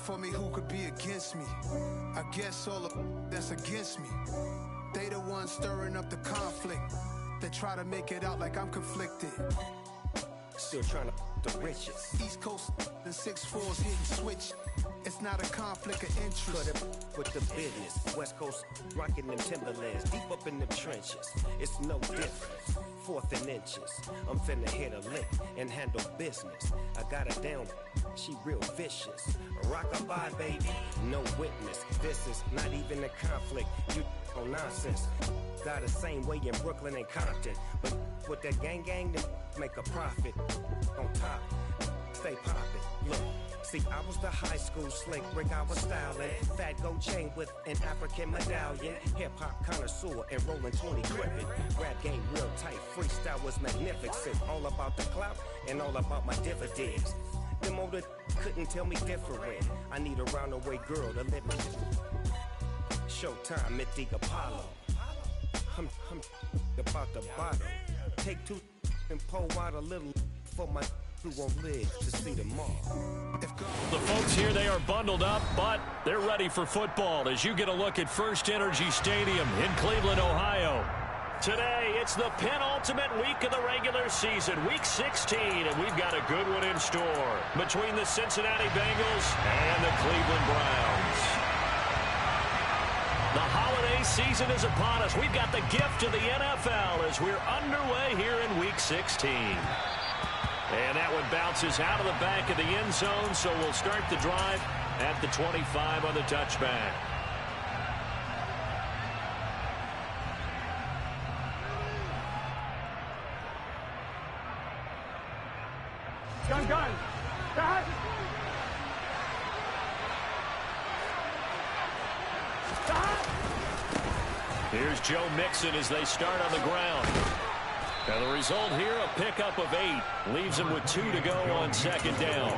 for me, who could be against me? I guess all of that's against me. They the ones stirring up the conflict. They try to make it out like I'm conflicted. Still trying to the riches. East Coast and 6'4s hitting switch. It's not a conflict of interest. Cut it with the business. West Coast rocking them Timberlands, deep up in the trenches. It's no difference. 4th and inches. I'm finna hit a lick and handle business. I got her down. She real vicious. Rock-a-bye, baby. No witness. This is not even a conflict. You on nonsense. Got the same way in Brooklyn and Compton. But with that gang, then make a profit. On top, stay poppin'. Look. See, I was the high school slick Rick, I was styling. Fat gold chain with an African medallion. Hip-hop connoisseur and rolling 20 gripping. Rap game real tight, freestyle was magnificent. All about the clout and all about my dividends. Them older couldn't tell me different. I need a roundaway girl to let me. Showtime at the Apollo. I'm about the bottle. Take 2 and pour out a little for my who won't live to see tomorrow. The folks here, they are bundled up, but they're ready for football as you get a look at First Energy Stadium in Cleveland, Ohio. Today, it's the penultimate week of the regular season, week 16, and we've got a good one in store between the Cincinnati Bengals and the Cleveland Browns. The holiday season is upon us. We've got the gift of the NFL as we're underway here in week 16. And that one bounces out of the back of the end zone, so we'll start the drive at the 25 on the touchback. Gun. Stop. Here's Joe Mixon as they start on the ground. Now the result here, a pickup of 8. Leaves them with 2 to go on second down.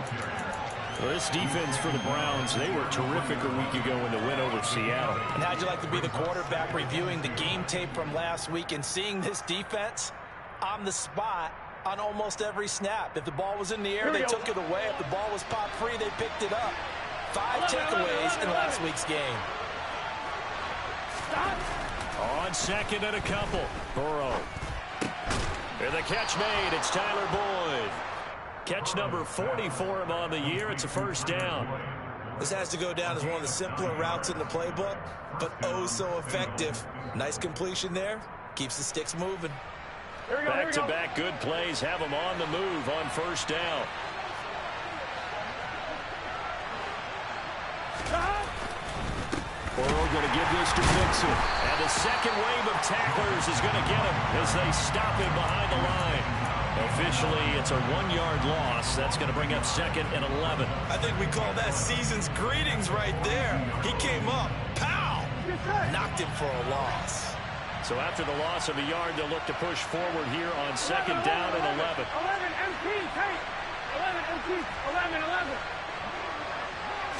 Well, this defense for the Browns, they were terrific a week ago in the win over Seattle. And how'd you like to be the quarterback reviewing the game tape from last week and seeing this defense on the spot on almost every snap? If the ball was in the air, they took it away. If the ball was popped free, they picked it up. 5 takeaways in last week's game. Stop. On second and a couple. Burrow. And the catch made. It's Tyler Boyd. Catch number 40 for him on the year. It's a first down. This has to go down as one of the simpler routes in the playbook, but oh so effective. Nice completion there. Keeps the sticks moving. Back-to-back good plays have him on the move on first down. Burrow going to give this to Mixon. And the second wave of tacklers is going to get him as they stop him behind the line. Officially, it's a 1-yard loss. That's going to bring up second and 11. I think we call that season's greetings right there. He came up. Pow! Knocked him for a loss. So after the loss of a yard, they'll look to push forward here on second down and 11. 11 MT, take. 11 MT, 11.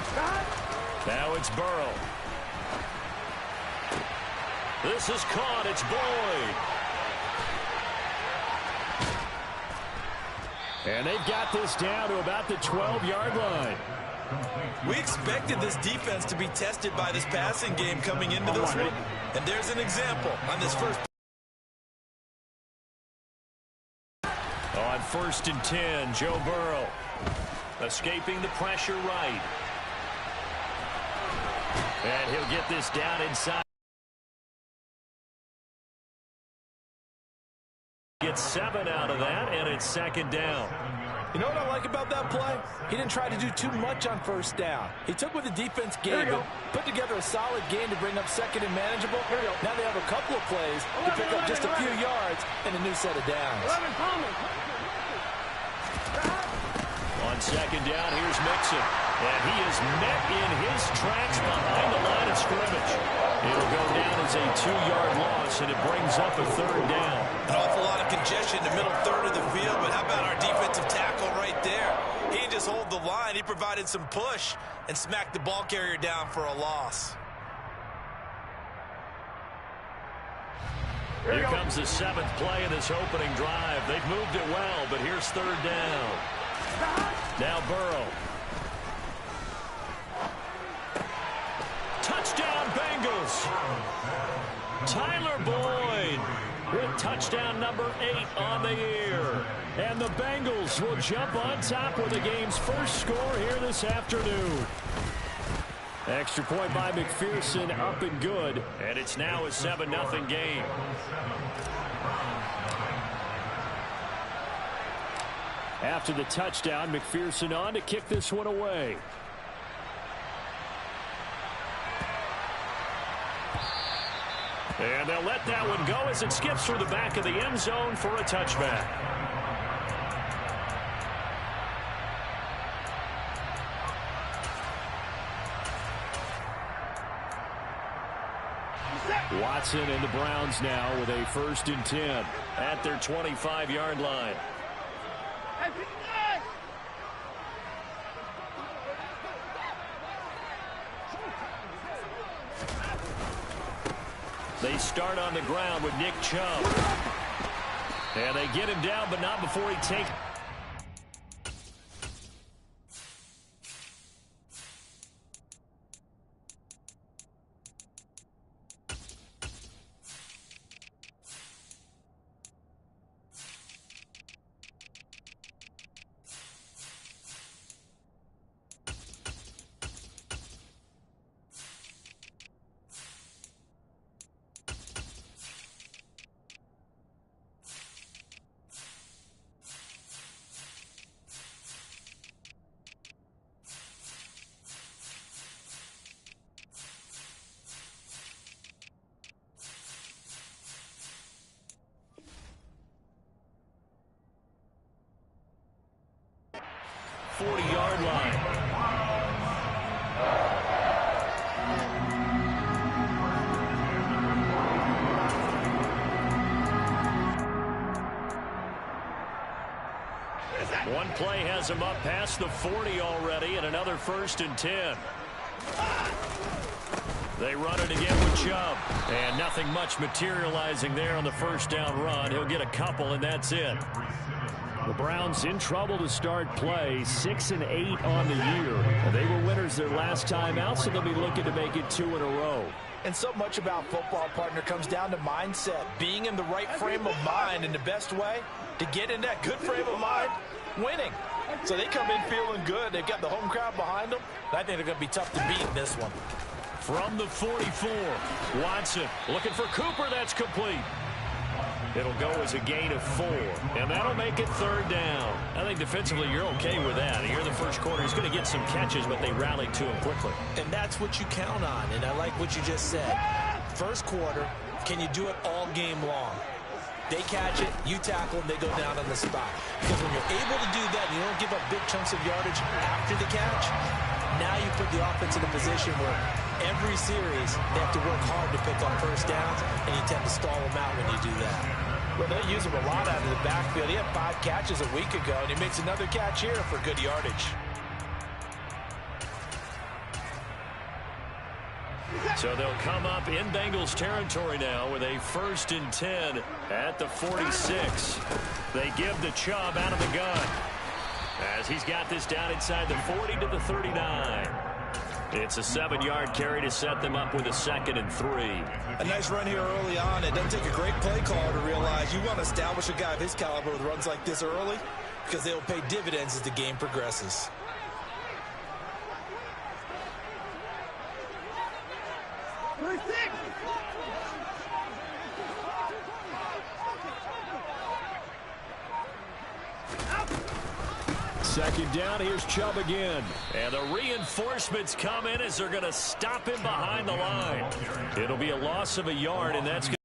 Stop. Now it's Burrow. This is caught. It's Boyd. And they've got this down to about the 12-yard line. We expected this defense to be tested by this passing game coming into this one. And there's an example on this first. On first and 10, Joe Burrow. Escaping the pressure right. And he'll get this down inside. Gets 7 out of that, and it's second down. You know what I like about that play? He didn't try to do too much on first down. He took what the defense gave him, put together a solid game to bring up second and manageable. Now they have a couple of plays to pick up just a few yards and a new set of downs. On second down, here's Mixon. And he is met in his tracks behind the line of scrimmage. It'll go down as a 2-yard loss, and it brings up a third down. An awful lot of congestion in the middle third of the field, but how about our defensive tackle right there? He didn't just hold the line. He provided some push and smacked the ball carrier down for a loss. Here comes the 7th play of this opening drive. They've moved it well, but here's third down. Now Burrow. Bengals. Tyler Boyd with touchdown number 8 on the year. And the Bengals will jump on top with the game's first score here this afternoon. Extra point by McPherson, up and good. And it's now a 7-0 game. After the touchdown, McPherson on to kick this one away. And they'll let that one go as it skips through the back of the end zone for a touchback. Watson and the Browns now with a 1st and 10 at their 25-yard line. They start on the ground with Nick Chubb. And they get him down, but not before he takes. Yard line. One play has him up past the 40 already, and another 1st and 10. They run it again with Chubb, and nothing much materializing there on the 1st down run. He'll get a couple, and that's it. The Browns in trouble to start play, 6 and 8 on the year. And they were winners their last time out, so they'll be looking to make it 2 in a row. And so much about football, partner, comes down to mindset. Being in the right frame of mind, and the best way to get in that good frame of mind, winning. So they come in feeling good. They've got the home crowd behind them. I think they're going to be tough to beat in this one. From the 44, Watson looking for Cooper. That's complete. It'll go as a gain of 4, and that'll make it 3rd down. I think defensively you're okay with that. Here in the first quarter, he's going to get some catches, but they rallied to him quickly. And that's what you count on, and I like what you just said. First quarter, can you do it all game long? They catch it, you tackle, and they go down on the spot. Because when you're able to do that, and you don't give up big chunks of yardage after the catch, now you put the offense in a position where every series they have to work hard to pick up 1st downs, and you tend to stall them out when you do that. Well, they use him a lot out of the backfield. He had 5 catches a week ago, and he makes another catch here for good yardage. So they'll come up in Bengals territory now with a 1st and 10 at the 46. They give the Chubb out of the gun as he's got this down inside the 40 to the 39. It's a 7-yard carry to set them up with a 2nd and 3. A nice run here early on. It doesn't take a great play caller to realize you want to establish a guy of his caliber with runs like this early, because they'll pay dividends as the game progresses. Second down, here's Chubb again. And the reinforcements come in as they're going to stop him behind the line. It'll be a loss of a yard, and that's going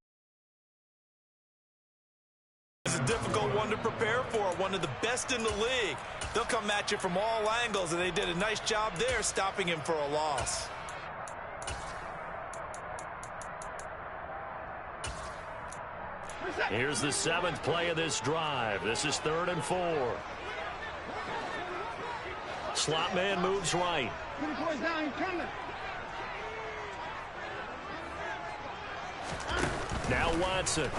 to... It's a difficult one to prepare for, one of the best in the league. They'll come at you from all angles, and they did a nice job there stopping him for a loss. Here's the 7th play of this drive. This is 3rd and 4. Slot man moves right. Now Watson.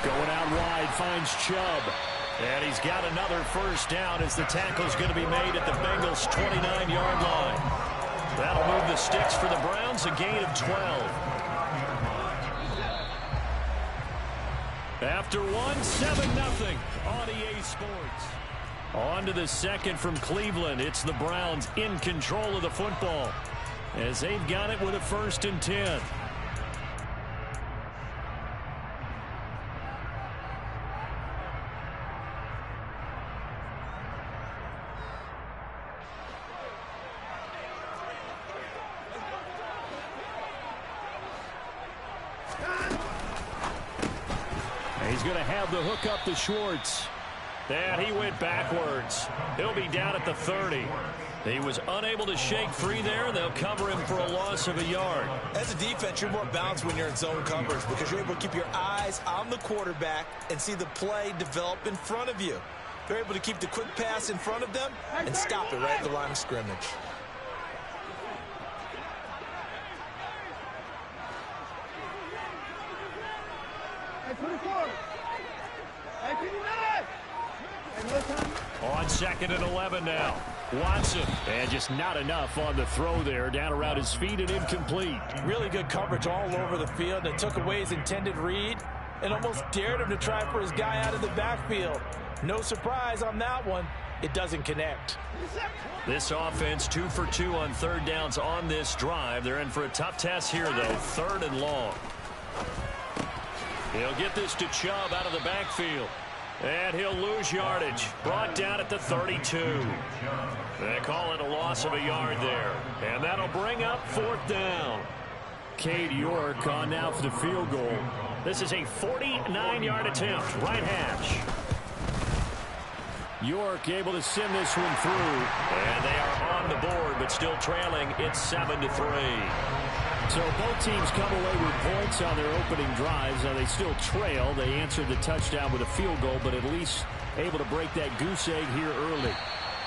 Going out wide, finds Chubb. And he's got another 1st down as the tackle's going to be made at the Bengals' 29-yard line. That'll move the sticks for the Browns, a gain of 12. After one, 7-0 on EA Sports. On to the second from Cleveland. It's the Browns in control of the football as they've got it with a 1st and 10. He's going to have the hook up to Schwartz. And he went backwards. He'll be down at the 30. He was unable to shake free there. They'll cover him for a loss of a yard. As a defense, you're more balanced when you're in zone coverage because you're able to keep your eyes on the quarterback and see the play develop in front of you. They're able to keep the quick pass in front of them and stop it right at the line of scrimmage. On 2nd and 11 now. Watson, and just not enough on the throw there. Down around his feet and incomplete. Really good coverage all over the field. It took away his intended read and almost dared him to try for his guy out of the backfield. No surprise on that one. It doesn't connect. This offense 2 for 2 on 3rd downs on this drive. They're in for a tough test here, though. 3rd and long. He'll get this to Chubb out of the backfield. And he'll lose yardage. Brought down at the 32. They call it a loss of a yard there. And that'll bring up 4th down. Cade York on now for the field goal. This is a 49-yard attempt. Right hash. York able to send this one through. And they are on the board, but still trailing. It's 7-3. So both teams come away with points on their opening drives. Now they still trail. They answered the touchdown with a field goal, but at least able to break that goose egg here early.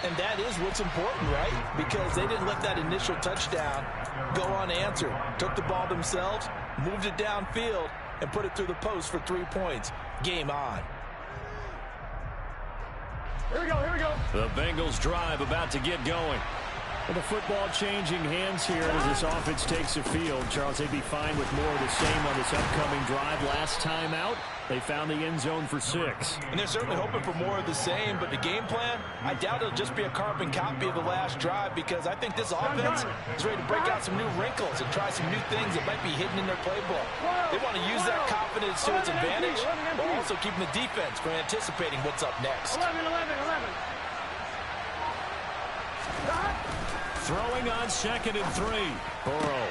And that is what's important, right? Because they didn't let that initial touchdown go unanswered. Took the ball themselves, moved it downfield, and put it through the post for 3 points. Game on. Here we go, here we go. The Bengals drive about to get going. With the football changing hands here as this offense takes the field. Charles, they'd be fine with more of the same on this upcoming drive. Last time out, they found the end zone for 6. And they're certainly hoping for more of the same, but the game plan, I doubt it'll just be a carbon copy of the last drive because I think this offense is ready to break out some new wrinkles and try some new things that might be hidden in their playbook. They want to use that confidence to its advantage, while also keeping the defense from anticipating what's up next. 11. Throwing on 2nd and 3. Burrow.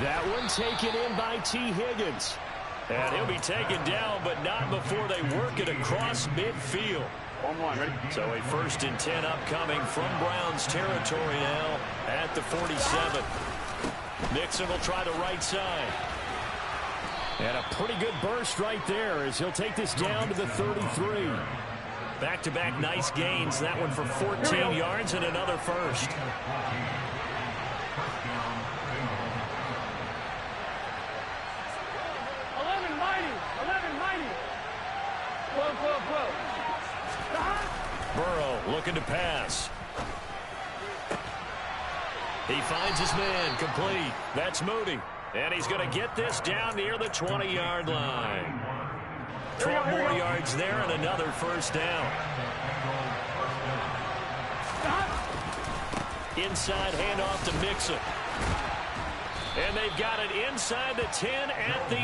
That one taken in by T. Higgins. And he'll be taken down, but not before they work it across midfield. 1-1, ready? So a 1st and 10 upcoming from Browns territory now at the 47. Mixon will try the right side. And a pretty good burst right there as he'll take this down to the 33. Back-to-back nice gains. That one for 14 yards and another first. Burrow looking to pass. He finds his man complete. That's Moody. And he's going to get this down near the 20-yard line. 12 more yards there and another 1st down. Inside handoff to Mixon. And they've got it inside the 10 at the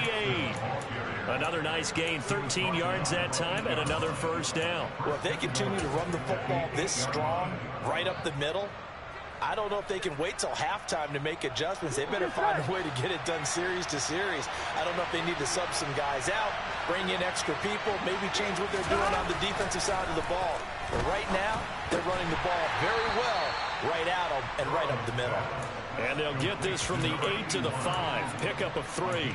8. Another nice gain, 13 yards that time, and another 1st down. Well, if they continue to run the football this strong, right up the middle, I don't know if they can wait till halftime to make adjustments. They better find a way to get it done series to series. I don't know if they need to sub some guys out, bring in extra people, maybe change what they're doing on the defensive side of the ball. But right now, they're running the ball very well right at them and right up the middle. And they'll get this from the 8 to the 5. Pickup of 3.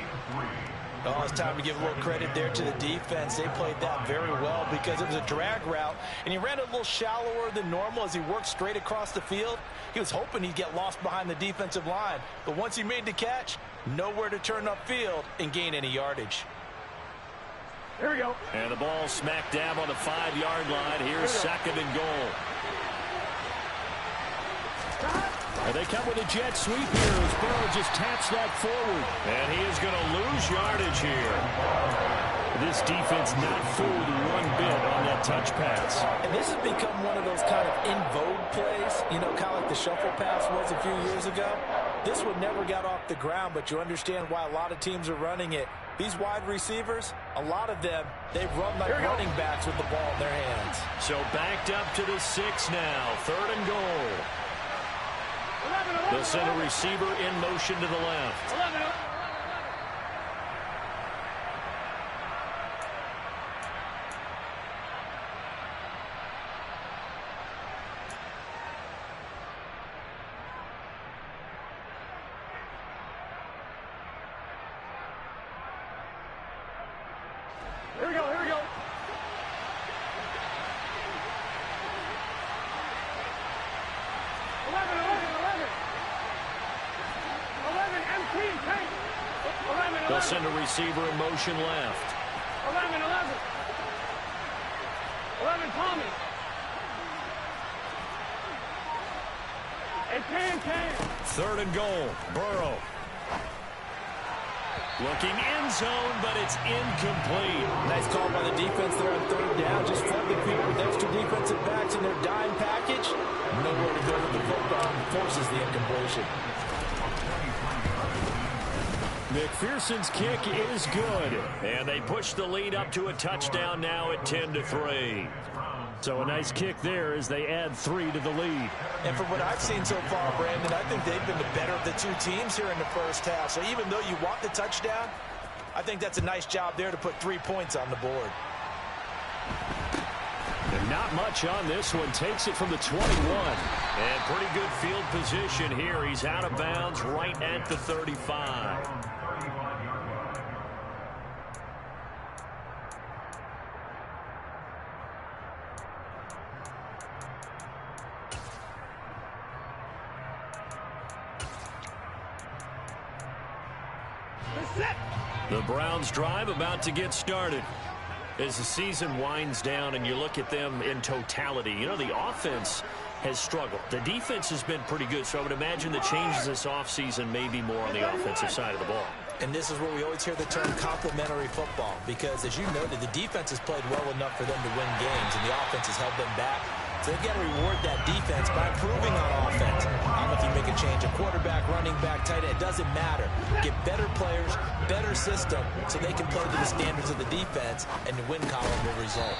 Oh, it's time to give a little credit there to the defense. They played that very well because it was a drag route, and he ran a little shallower than normal as he worked straight across the field. He was hoping he'd get lost behind the defensive line, but once he made the catch, nowhere to turn upfield and gain any yardage. Here we go. And the ball smack dab on the 5-yard line. Here's 2nd and goal. And they come with a jet sweep here as Burrow just taps that forward. And he is going to lose yardage here. This defense not fooled one bit on that touch pass. And this has become one of those kind of in vogue plays, you know, kind of like the shuffle pass was a few years ago. This one never got off the ground, but you understand why a lot of teams are running it. These wide receivers, a lot of them, they run like running backs with the ball in their hands. So backed up to the 6 now. 3rd and goal. They'll send a receiver in motion to the left. Here we go, here we go. 11, MT, take. 11. They'll send a receiver in motion left. 11. 11, Tommy. Hey, 10. 3rd and goal. Burrow. Looking end zone, but it's incomplete. Nice call by the defense there on 3rd down. Just flood the field with extra defensive backs in their dime package. Nowhere to go with the football and forces the incompletion. McPherson's kick is good. And they push the lead up to a touchdown now at 10-3. So a nice kick there as they add 3 to the lead. And from what I've seen so far, Brandon, I think they've been the better of the two teams here in the first half. So even though you want the touchdown, I think that's a nice job there to put 3 points on the board. And not much on this one. Takes it from the 21. And pretty good field position here. He's out of bounds right at the 35. The Browns drive about to get started. As the season winds down and you look at them in totality, you know, the offense has struggled. The defense has been pretty good, so I would imagine the changes this offseason may be more on the offensive side of the ball. And this is where we always hear the term complementary football, because as you noted, the defense has played well enough for them to win games, and the offense has held them back. So they've got to reward that defense by improving on offense. I don't know if you make a change, a quarterback, running back, tight end, it doesn't matter. Get better players, better system, so they can play to the standards of the defense, and the win column will result.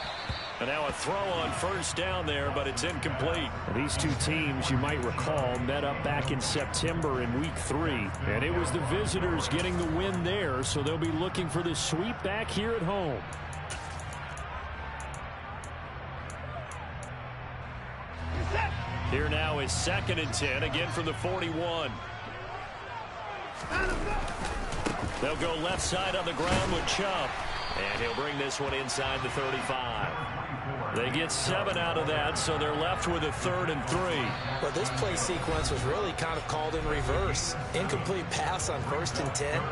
And now a throw on 1st down there, but it's incomplete. These two teams, you might recall, met up back in September in Week 3. And it was the visitors getting the win there, so they'll be looking for the sweep back here at home. Here now is 2nd and 10, again from the 41. They'll go left side on the ground with Chubb. And he'll bring this one inside the 35. They get 7 out of that, so they're left with a 3rd and 3. Well, this play sequence was really kind of called in reverse. Incomplete pass on 1st and 10.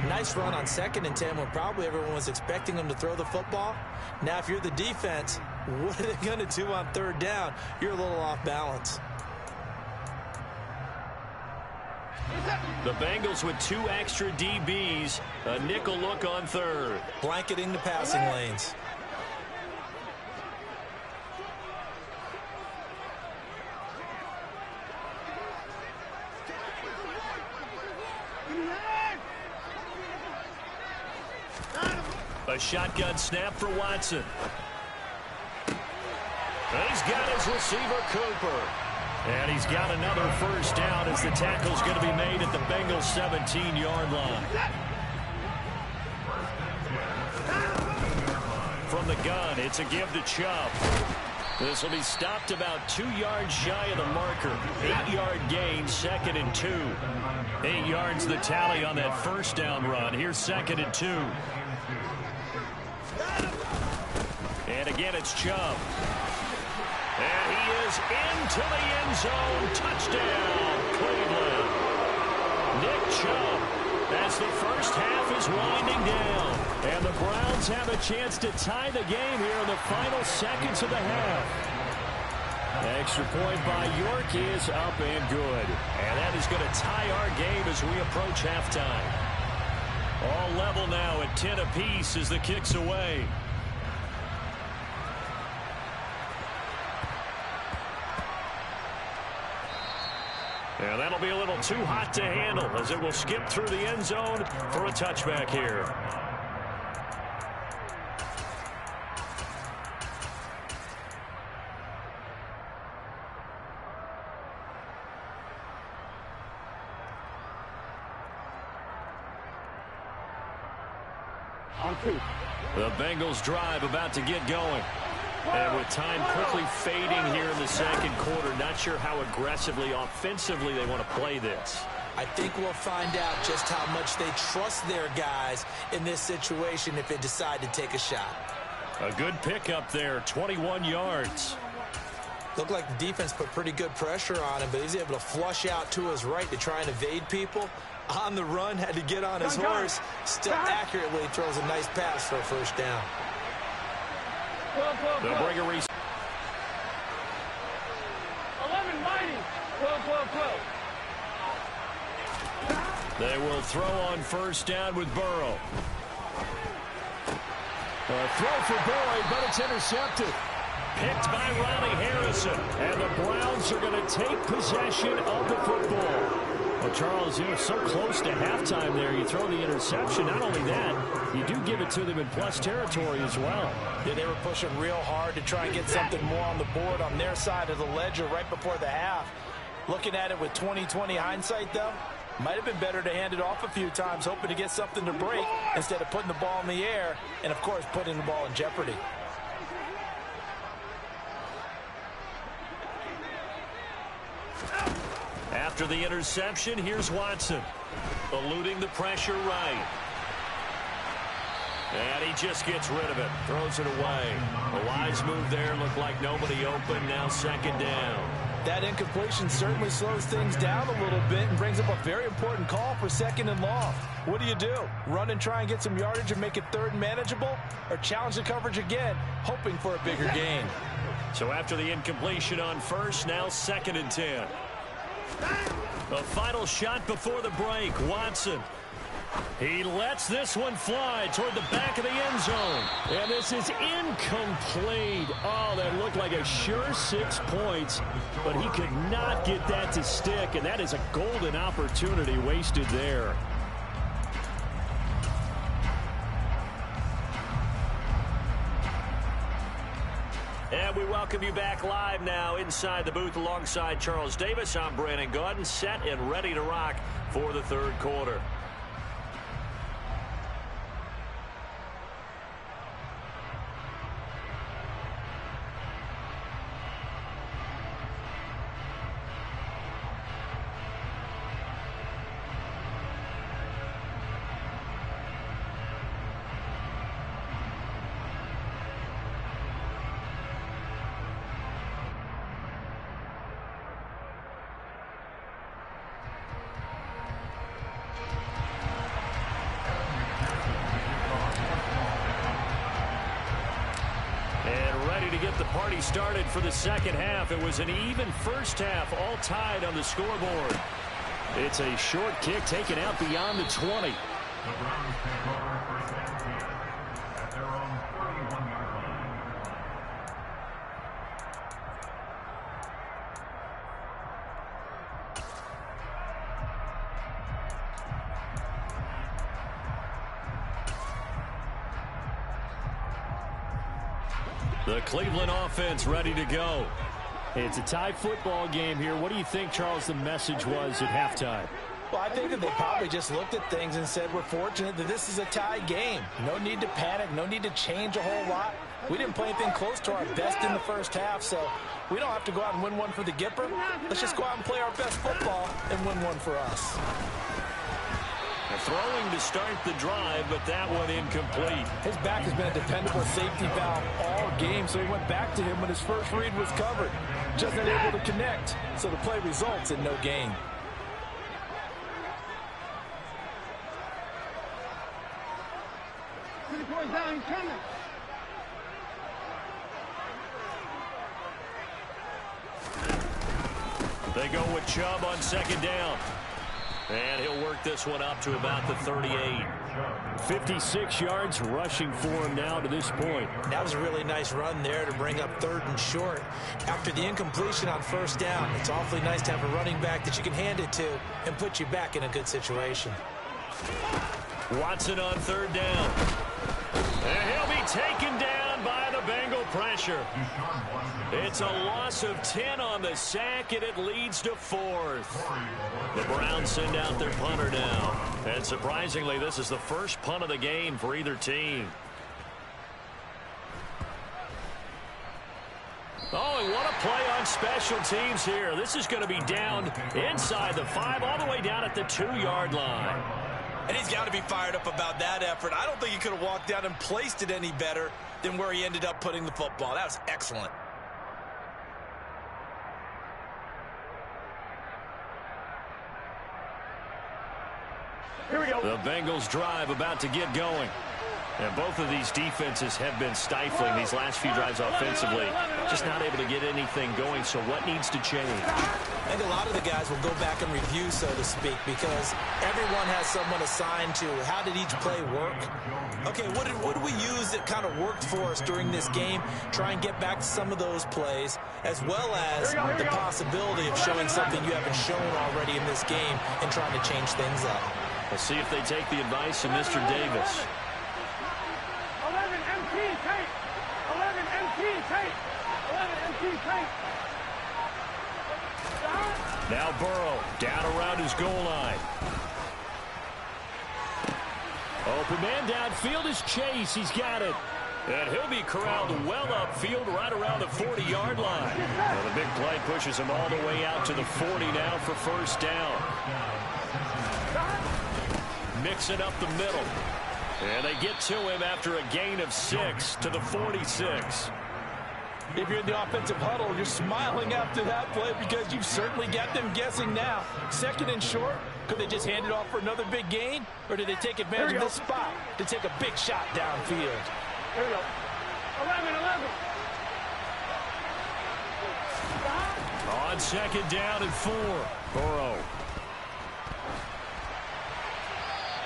Nice run on 2nd and 10 when probably everyone was expecting them to throw the football. Now, if you're the defense, what are they going to do on 3rd down? You're a little off balance. The Bengals with 2 extra DBs, a nickel look on 3rd. Blanketing the passing lanes. A shotgun snap for Watson. He's got his receiver, Cooper. And he's got another 1st down as the tackle's going to be made at the Bengals 17-yard line. From the gun, it's a give to Chubb. This will be stopped about 2 yards shy of the marker. 8-yard gain, 2nd and 2. 8 yards the tally on that 1st down run. Here's 2nd and 2. And again, it's Chubb. And he is into the end zone. Touchdown, Cleveland. Nick Chubb, as the first half is winding down. And the Browns have a chance to tie the game here in the final seconds of the half. Extra point by York is up and good. And that is going to tie our game as we approach halftime. All level now at 10 apiece as the kick's away. And that'll be a little too hot to handle as it will skip through the end zone for a touchback here. The Bengals drive about to get going. And with time quickly fading here in the second quarter, not sure how aggressively, offensively they want to play this. I think we'll find out just how much they trust their guys in this situation if they decide to take a shot. A good pickup there, 21 yards. Looked like the defense put pretty good pressure on him, but he's able to flush out to his right to try and evade people. On the run, had to get on his horse. Still accurately throws a nice pass for a first down. They'll bring a 11 mighty. 12. They will throw on first down with Burrow. A throw for Boyd, but it's intercepted. Picked by Ronnie Harrison. And the Browns are going to take possession of the football. Well, Charles, you're so close to halftime there. You throw the interception. Not only that, you do give it to them in plus territory as well. Yeah, they were pushing real hard to try and get something more on the board on their side of the ledger right before the half. Looking at it with 20/20 hindsight, though, might have been better to hand it off a few times, hoping to get something to break instead of putting the ball in the air and, of course, putting the ball in jeopardy. After the interception, here's Watson. Eluding the pressure right. And he just gets rid of it. Throws it away. A wise move there. Looked like nobody open. Now second down. That incompletion certainly slows things down a little bit and brings up a very important call for second and long. What do? Run and try and get some yardage and make it third and manageable? Or challenge the coverage again, hoping for a bigger gain? So after the incompletion on first, now second and 10. The final shot before the break. Watson. He lets this one fly toward the back of the end zone. And this is incomplete. Oh, that looked like a sure 6 points. But he could not get that to stick. And that is a golden opportunity wasted there. And we welcome you back live now inside the booth alongside Charles Davis. I'm Brandon Gaudin, set and ready to rock for the third quarter. To get the party started for the second half. It was an even first half, all tied on the scoreboard. It's a short kick taken out beyond the 20. The Browns take over first down at their own 31-yard line. The Cleveland offense ready to go. It's a tie football game here. What do you think, Charles, the message was at halftime? Well, I think that they probably just looked at things and said, we're fortunate that this is a tie game. No need to panic. No need to change a whole lot. We didn't play anything close to our best in the first half, so we don't have to go out and win one for the Gipper. Let's just go out and play our best football and win one for us. Throwing to start the drive, but that one incomplete. His back has been a dependable safety valve all game, so he went back to him when his first read was covered. Just not able to connect, so the play results in no gain. Down, he's coming. They go with Chubb on second down. And he'll work this one up to about the 38. 56 yards rushing for him now to this point. That was a really nice run there to bring up 3rd and short. After the incompletion on 1st down, it's awfully nice to have a running back that you can hand it to and put you back in a good situation. Watson on 3rd down. And he'll be taken down by the Bengal pressure. It's a loss of 10 on the sack, and it leads to 4th. The Browns send out their punter now. And surprisingly, this is the first punt of the game for either team. Oh, and what a play on special teams here. This is going to be down inside the 5, all the way down at the 2-yard line. And he's got to be fired up about that effort. I don't think he could have walked down and placed it any better than where he ended up putting the football. That was excellent. Here we go. The Bengals drive about to get going. And both of these defenses have been stifling these last few drives offensively. Just not able to get anything going, so what needs to change? I think a lot of the guys will go back and review, so to speak, because everyone has someone assigned to how did each play work. Okay, what did we use that kind of worked for us during this game? Try and get back to some of those plays, as well as the possibility of showing something you haven't shown already in this game and trying to change things up. We'll see if they take the advice of Mr. Davis. 11 MT tape. 11 MT tape. 11 MT tape. Now Burrow down around his goal line. Open man downfield is Chase. He's got it. And he'll be corralled well upfield right around the 40-yard line. Well, the big play pushes him all the way out to the 40 now for 1st down. Mixing up the middle. And they get to him after a gain of 6 to the 46. If you're in the offensive huddle, you're smiling after that play because you've certainly got them guessing now. 2nd and short, could they just hand it off for another big gain? Or did they take advantage of this spot to take a big shot downfield? Here we go. 11. On 2nd down and 4. Burrow.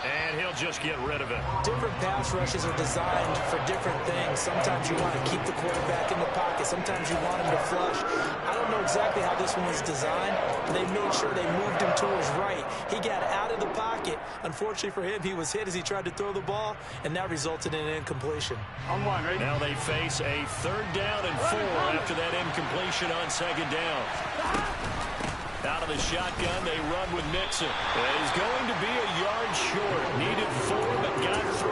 And he'll just get rid of it. Different pass rushes are designed for different things. Sometimes you want to keep the quarterback in the pocket. Sometimes you want him to flush. I don't know exactly how this one was designed, but they made sure they moved him to his right. He got out of the pocket. Unfortunately for him, he was hit as he tried to throw the ball, and that resulted in an incompletion. On 1, right? Now they face a 3rd down and 4 after that incompletion on 2nd down. Out of the shotgun, they run with Mixon. He's going to be a yard short. Needed 4, but got 3.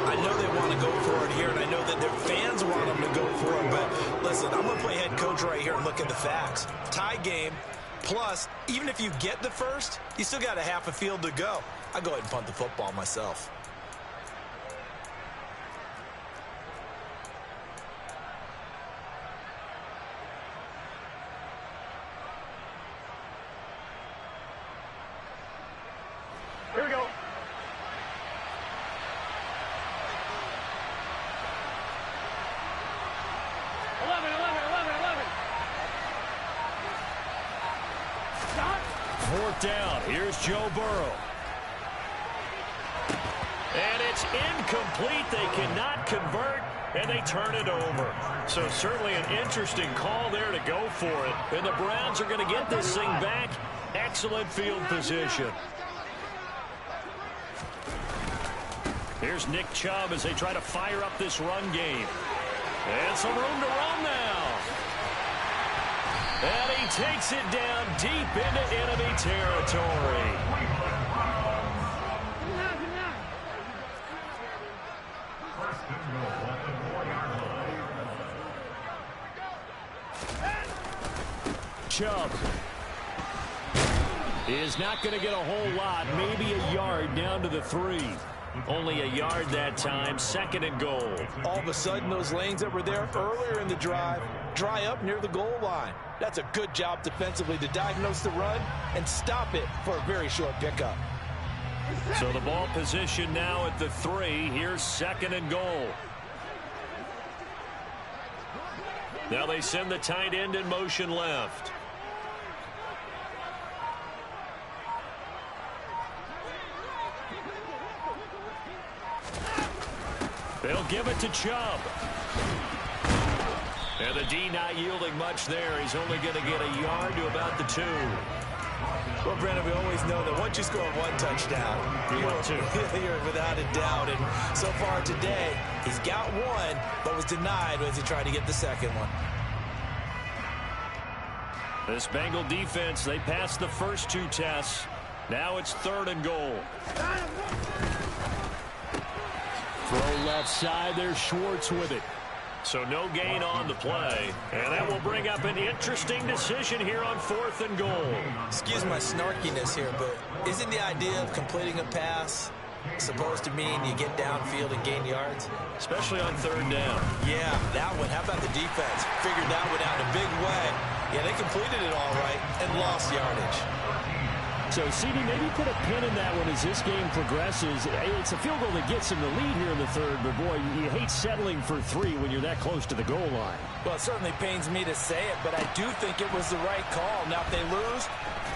I know they want to go for it here, and I know that their fans want them to go for it, but listen, I'm going to play head coach right here and look at the facts. Tie game, plus, even if you get the first, you still got a half a field to go. I'll go ahead and punt the football myself. Here we go. 11. 4th down. Here's Joe Burrow. And it's incomplete. They cannot convert, and they turn it over. So certainly an interesting call there to go for it. And the Browns are going to get this thing back. Excellent field position. Here's Nick Chubb as they try to fire up this run game. And some room to run now. And he takes it down deep into enemy territory. Chubb is not going to get a whole lot, maybe a yard down to the 3. Only a yard that time, 2nd and goal. All of a sudden, those lanes that were there earlier in the drive dry up near the goal line. That's a good job defensively to diagnose the run and stop it for a very short pickup. So the ball position now at the 3. Here's 2nd and goal. Now they send the tight end in motion left. They'll give it to Chubb. And the D not yielding much there. He's only going to get a yard to about the 2. Well, Brandon, we always know that once you score one touchdown, you're without a doubt. And so far today, he's got one, but was denied as he tried to get the second one. This Bengal defense, they passed the first 2 tests. Now it's 3rd and goal. Throw left side. There's Schwartz with it. So no gain on the play. And that will bring up an interesting decision here on 4th and goal. Excuse my snarkiness here, but isn't the idea of completing a pass supposed to mean you get downfield and gain yards? Especially on 3rd down. Yeah, that one. How about the defense? Figured that one out in a big way. Yeah, they completed it all right and lost yardage. So, CD, maybe put a pin in that one as this game progresses. It's a field goal that gets them the lead here in the 3rd, but, boy, you hate settling for 3 when you're that close to the goal line. Well, it certainly pains me to say it, but I do think it was the right call. Now, if they lose,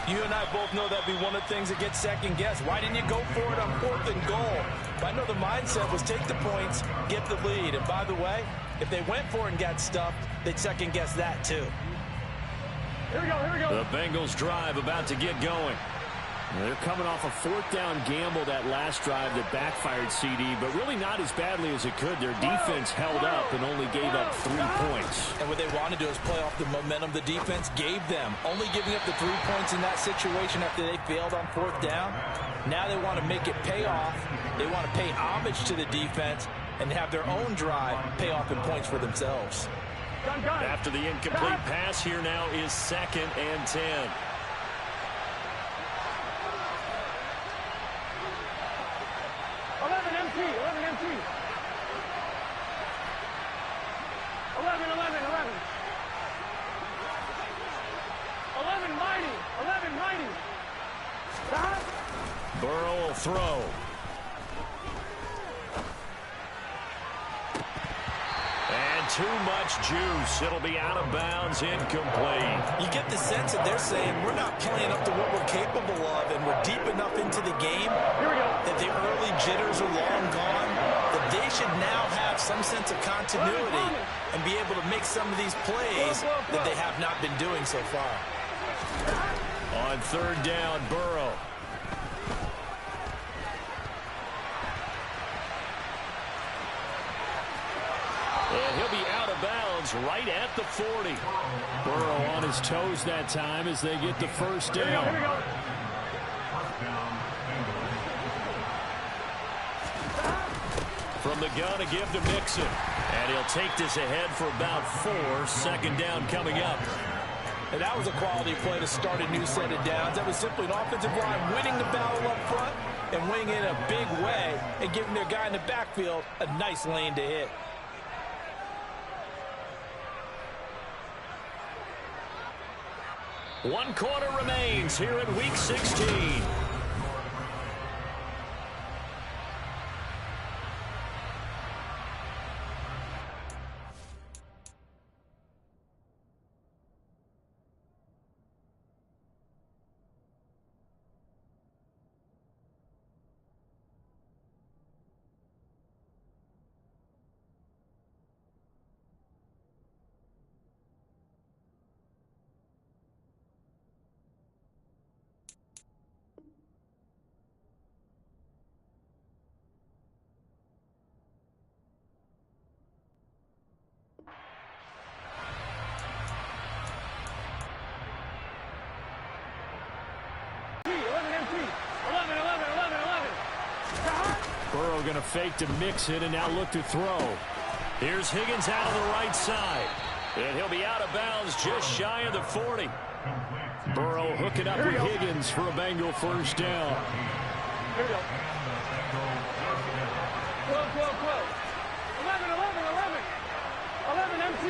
you and I both know that'd be one of the things that gets second-guessed. Why didn't you go for it on 4th and goal? I know the mindset was take the points, get the lead. And, by the way, if they went for it and got stuffed, they'd second-guess that, too. Here we go, here we go. The Bengals drive about to get going. They're coming off a 4th down gamble that last drive that backfired, CD, but really not as badly as it could. Their defense held up and only gave up 3 points. And what they want to do is play off the momentum the defense gave them. Only giving up the 3 points in that situation after they failed on 4th down. Now they want to make it pay off. They want to pay homage to the defense and have their own drive pay off in points for themselves. After the incomplete pass, here now is 2nd and 10. 11 MT. 11 mighty. 11 mighty. Stop. Burrow will throw. And too much juice. It'll be out of bounds, incomplete. You get the sense that they're saying we're not playing up to what we're capable of, and we're deep enough into the game that the early jitters are long gone, that they should now have some sense of continuity and be able to make some of these plays that they have not been doing so far. On 3rd down, Burrow. And he'll be out of bounds right at the 40. Burrow on his toes that time as they get the 1st down. Here we go. From the gun, a give to Mixon. And he'll take this ahead for about 4. 2nd down coming up. And that was a quality play to start a new set of downs. That was simply an offensive line winning the battle up front and winning it in a big way and giving their guy in the backfield a nice lane to hit. One quarter remains here in Week 16. Burrow going to fake to Mixon and now look to throw. Here's Higgins out of the right side. And he'll be out of bounds just shy of the 40. Burrow hooking up with Higgins for a Bengal 1st down. Here we go. 12. 11 MT.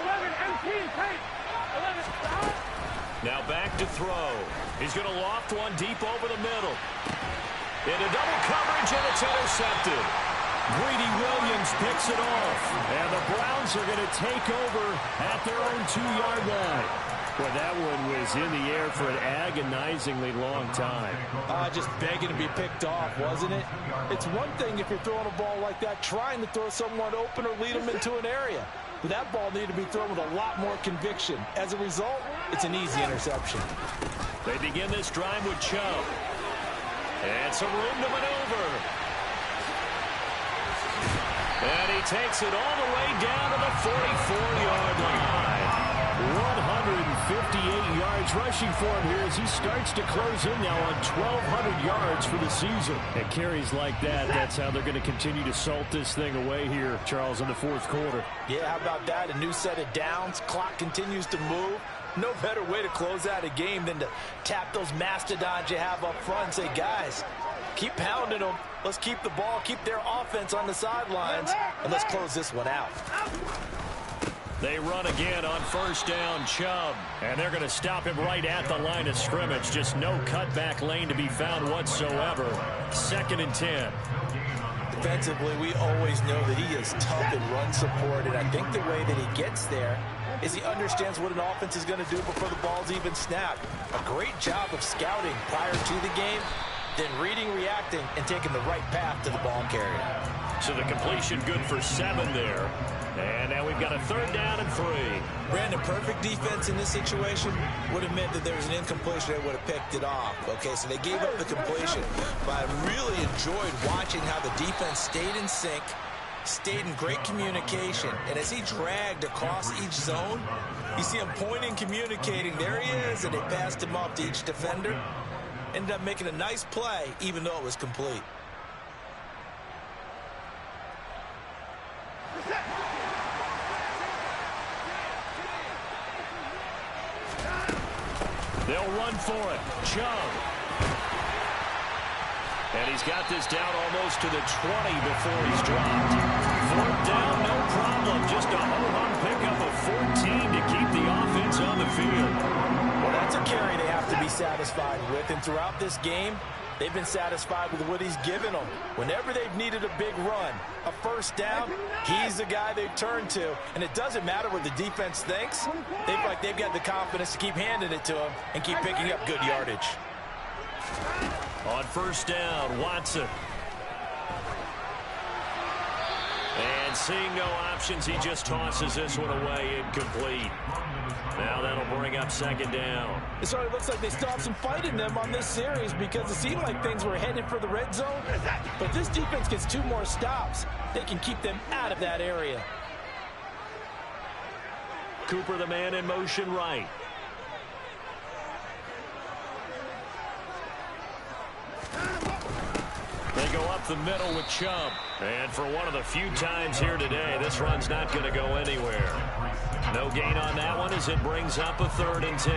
11 MT. Tight. 11. Stop. Now back to throw. He's going to loft one deep over the middle. Into double coverage, and it's intercepted. Greedy Williams picks it off. And the Browns are going to take over at their own 2-yard line. Boy, that one was in the air for an agonizingly long time. Just begging to be picked off, wasn't it? It's one thing if you're throwing a ball like that, trying to throw someone open or lead them into an area. But that ball needed to be thrown with a lot more conviction. As a result, it's an easy interception. They begin this drive with Chubb. And some room to maneuver. And he takes it all the way down to the 44-yard line. 158 yards rushing for him here as he starts to close in now on 1,200 yards for the season. And carries like that, that's how they're going to continue to salt this thing away here, Charles, in the fourth quarter. Yeah, how about that? A new set of downs. Clock continues to move. No better way to close out a game than to tap those mastodons you have up front and say, guys, keep pounding them. Let's keep the ball, keep their offense on the sidelines, and let's close this one out. They run again on first down, Chubb. And they're going to stop him right at the line of scrimmage. Just no cutback lane to be found whatsoever. 2nd and 10. Defensively, we always know that he is tough and run support, and I think the way that he gets there is he understands what an offense is going to do before the ball's even snapped. A great job of scouting prior to the game, then reading, reacting, and taking the right path to the ball carrier. So the completion good for 7 there. And now we've got a 3rd down and 3. Brandon, perfect defense in this situation would have meant that there was an incompletion. They would have picked it off. Okay, so they gave up the completion. But I really enjoyed watching how the defense stayed in sync, stayed in great communication. And as he dragged across each zone, you see him pointing, communicating. There he is, and they passed him off to each defender. Ended up making a nice play, even though it was complete. They'll run for it. Chubb. And he's got this down almost to the 20 before he's dropped. 4th down, no problem. Just a ho-hum pickup of 14 to keep the offense on the field. Well, that's a carry they have to be satisfied with. And throughout this game, they've been satisfied with what he's given them. Whenever they've needed a big run, a first down, he's the guy they've turned to. And it doesn't matter what the defense thinks. They've got the confidence to keep handing it to him and keep picking up good yardage. On first down, Watson. And seeing no options, he just tosses this one away, incomplete. Now that'll bring up 2nd down. It sort of looks like they stopped some fight in them on this series because it seemed like things were headed for the red zone. But if this defense gets 2 more stops, they can keep them out of that area. Cooper, the man in motion right. They go up the middle with Chubb. And for one of the few times here today, this run's not going to go anywhere. No gain on that one as it brings up a 3rd and 10.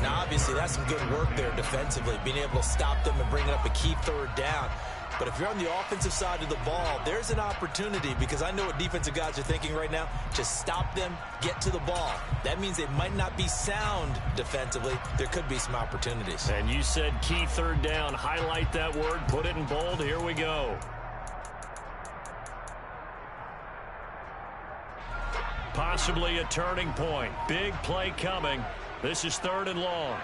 Now, obviously, that's some good work there defensively, being able to stop them and bring up a key 3rd down. But if you're on the offensive side of the ball, there's an opportunity because I know what defensive guys are thinking right now. Just stop them, get to the ball. That means they might not be sound defensively. There could be some opportunities. And you said key 3rd down. Highlight that word. Put it in bold. Here we go. Possibly a turning point. Big play coming. This is 3rd and long.